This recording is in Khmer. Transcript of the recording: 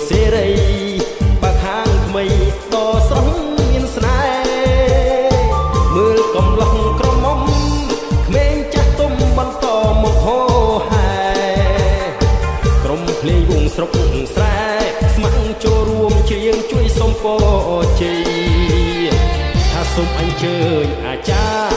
សេរីបាក់ហាងថ្មីដ៏ស្រស់មានស្នេហ៍មើលកំឡោះក្រមុំក្មេងចាស់ទុំបន្តមកហោហែក្រុមភ្លេងវងស្រុកស្រែស្ម័គ្រចូលរួមច្រៀងជួយសុំពរជ័យថាសូមអញ្ជើញអាចារ្យ